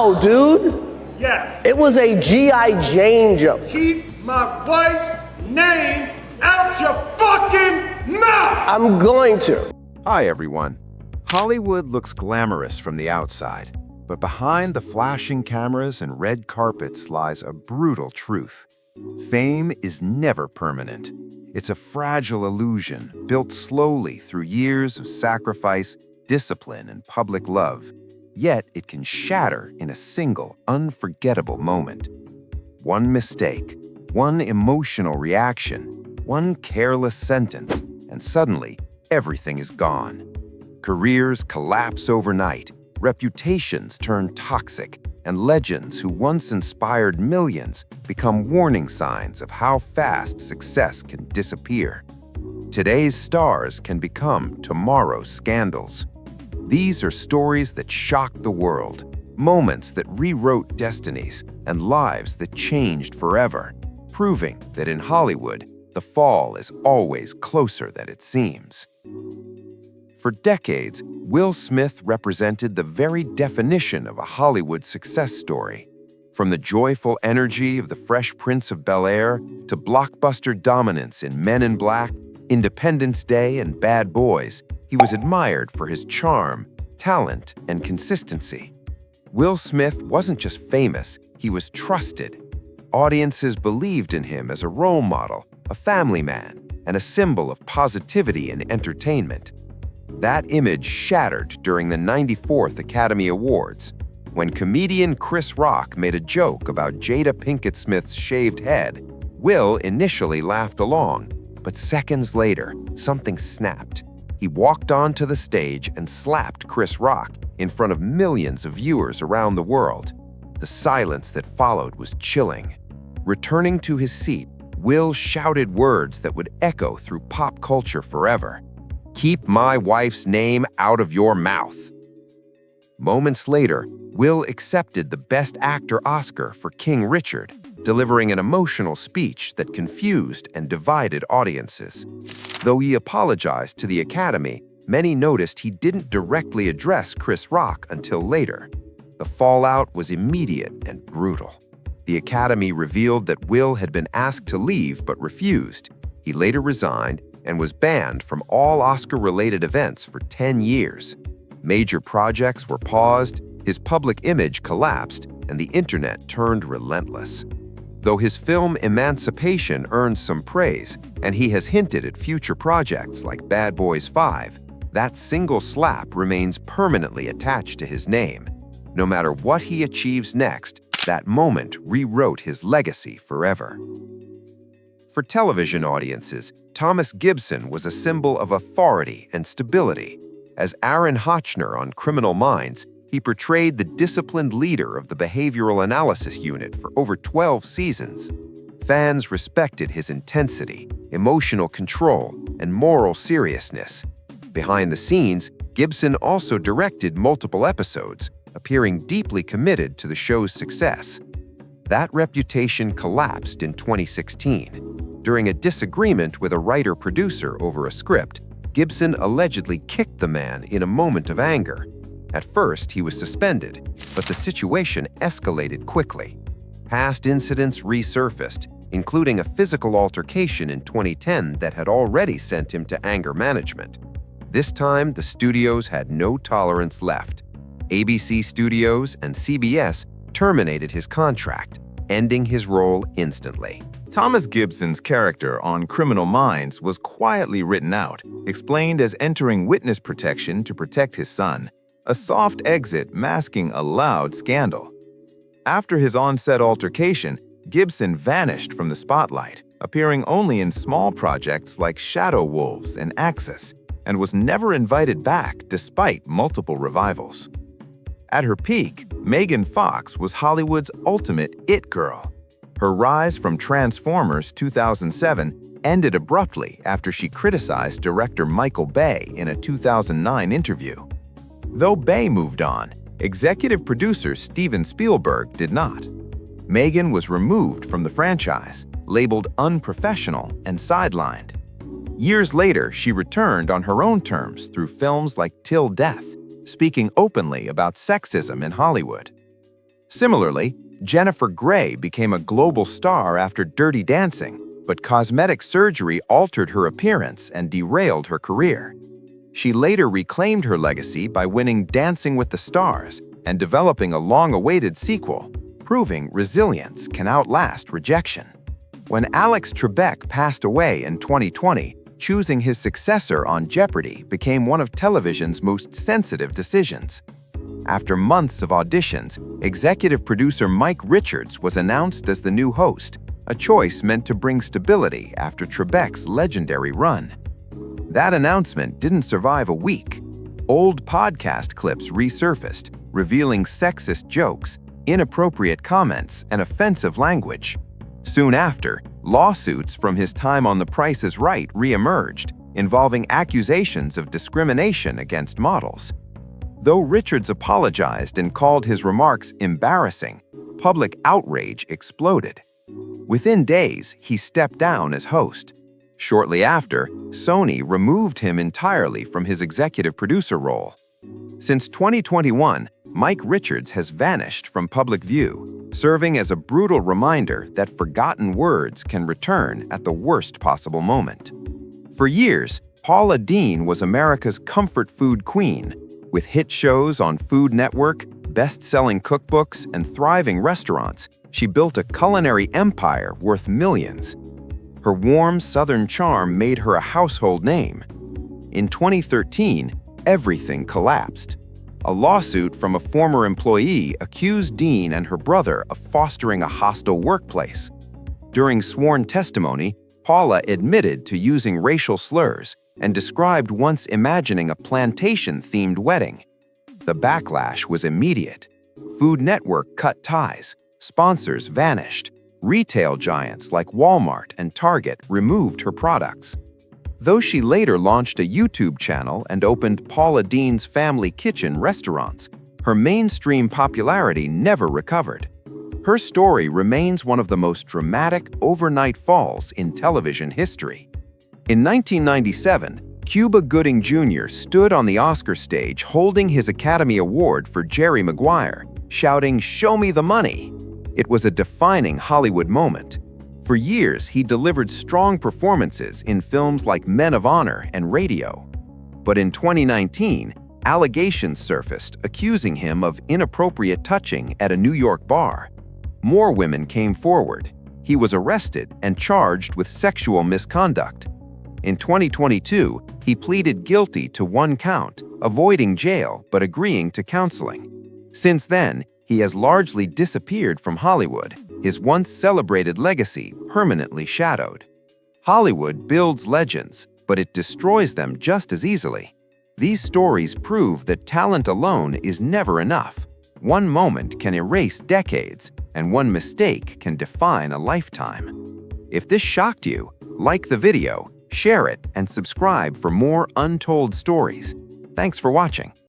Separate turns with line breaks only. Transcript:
How, dude?
Yes.
It was a G.I. Jane joke.
Keep my wife's name out your fucking mouth!
I'm going to.
Hi, everyone. Hollywood looks glamorous from the outside, but behind the flashing cameras and red carpets lies a brutal truth. Fame is never permanent. It's a fragile illusion built slowly through years of sacrifice, discipline, and public love. Yet it can shatter in a single, unforgettable moment. One mistake, one emotional reaction, one careless sentence, and suddenly everything is gone. Careers collapse overnight, reputations turn toxic, and legends who once inspired millions become warning signs of how fast success can disappear. Today's stars can become tomorrow's scandals. These are stories that shocked the world, moments that rewrote destinies, and lives that changed forever, proving that in Hollywood, the fall is always closer than it seems. For decades, Will Smith represented the very definition of a Hollywood success story. From the joyful energy of The Fresh Prince of Bel-Air to blockbuster dominance in Men in Black, Independence Day, and Bad Boys, he was admired for his charm, talent, and consistency. Will Smith wasn't just famous, he was trusted. Audiences believed in him as a role model, a family man, and a symbol of positivity and entertainment. That image shattered during the 94th Academy Awards, when comedian Chris Rock made a joke about Jada Pinkett Smith's shaved head. Will initially laughed along, but seconds later, something snapped. He walked onto the stage and slapped Chris Rock in front of millions of viewers around the world. The silence that followed was chilling. Returning to his seat, Will shouted words that would echo through pop culture forever. "Keep my wife's name out of your mouth." Moments later, Will accepted the Best Actor Oscar for King Richard, delivering an emotional speech that confused and divided audiences. Though he apologized to the Academy, many noticed he didn't directly address Chris Rock until later. The fallout was immediate and brutal. The Academy revealed that Will had been asked to leave but refused. He later resigned and was banned from all Oscar-related events for 10 years. Major projects were paused, his public image collapsed, and the internet turned relentless. Though his film Emancipation earned some praise, and he has hinted at future projects like Bad Boys 5, that single slap remains permanently attached to his name. No matter what he achieves next, that moment rewrote his legacy forever. For television audiences, Thomas Gibson was a symbol of authority and stability. As Aaron Hotchner on Criminal Minds, he portrayed the disciplined leader of the Behavioral Analysis Unit for over 12 seasons. Fans respected his intensity, emotional control, and moral seriousness. Behind the scenes, Gibson also directed multiple episodes, appearing deeply committed to the show's success. That reputation collapsed in 2016. During a disagreement with a writer-producer over a script, Gibson allegedly kicked the man in a moment of anger. At first, he was suspended, but the situation escalated quickly. Past incidents resurfaced, including a physical altercation in 2010 that had already sent him to anger management. This time, the studios had no tolerance left. ABC Studios and CBS terminated his contract, ending his role instantly.
Thomas Gibson's character on Criminal Minds was quietly written out, explained as entering witness protection to protect his son, a soft exit masking a loud scandal. After his on-set altercation, Gibson vanished from the spotlight, appearing only in small projects like Shadow Wolves and Axis, and was never invited back despite multiple revivals. At her peak, Megan Fox was Hollywood's ultimate it girl. Her rise from Transformers 2007 ended abruptly after she criticized director Michael Bay in a 2009 interview. Though Bay moved on, executive producer Steven Spielberg did not. Megan was removed from the franchise, labeled unprofessional and sidelined. Years later, she returned on her own terms through films like Till Death, speaking openly about sexism in Hollywood. Similarly, Jennifer Grey became a global star after Dirty Dancing, but cosmetic surgery altered her appearance and derailed her career. She later reclaimed her legacy by winning Dancing with the Stars and developing a long-awaited sequel, proving resilience can outlast rejection. When Alex Trebek passed away in 2020, choosing his successor on Jeopardy became one of television's most sensitive decisions. After months of auditions, executive producer Mike Richards was announced as the new host, a choice meant to bring stability after Trebek's legendary run. That announcement didn't survive a week. Old podcast clips resurfaced, revealing sexist jokes, inappropriate comments, and offensive language. Soon after, lawsuits from his time on The Price is Right re-emerged, involving accusations of discrimination against models. Though Richards apologized and called his remarks embarrassing, public outrage exploded. Within days, he stepped down as host. Shortly after, Sony removed him entirely from his executive producer role. Since 2021, Mike Richards has vanished from public view, serving as a brutal reminder that forgotten words can return at the worst possible moment. For years, Paula Deen was America's comfort food queen, with hit shows on Food Network, best-selling cookbooks, and thriving restaurants. She built a culinary empire worth millions. Her warm Southern charm made her a household name. In 2013, everything collapsed. A lawsuit from a former employee accused Deen and her brother of fostering a hostile workplace. During sworn testimony, Paula admitted to using racial slurs and described once imagining a plantation-themed wedding. The backlash was immediate. Food Network cut ties, sponsors vanished, retail giants like Walmart and Target removed her products. Though she later launched a YouTube channel and opened Paula Deen's Family Kitchen restaurants, her mainstream popularity never recovered. Her story remains one of the most dramatic overnight falls in television history. In 1997, Cuba Gooding Jr. stood on the Oscar stage holding his Academy Award for Jerry Maguire, shouting, "Show me the money!" It was a defining Hollywood moment. For years, he delivered strong performances in films like Men of Honor and Radio. But in 2019, allegations surfaced accusing him of inappropriate touching at a New York bar. More women came forward. He was arrested and charged with sexual misconduct. In 2022, he pleaded guilty to one count, avoiding jail but agreeing to counseling. Since then, he has largely disappeared from Hollywood, his once celebrated legacy permanently shadowed. Hollywood builds legends, but it destroys them just as easily. These stories prove that talent alone is never enough. One moment can erase decades, and one mistake can define a lifetime. If this shocked you, like the video, share it, and subscribe for more untold stories. Thanks for watching.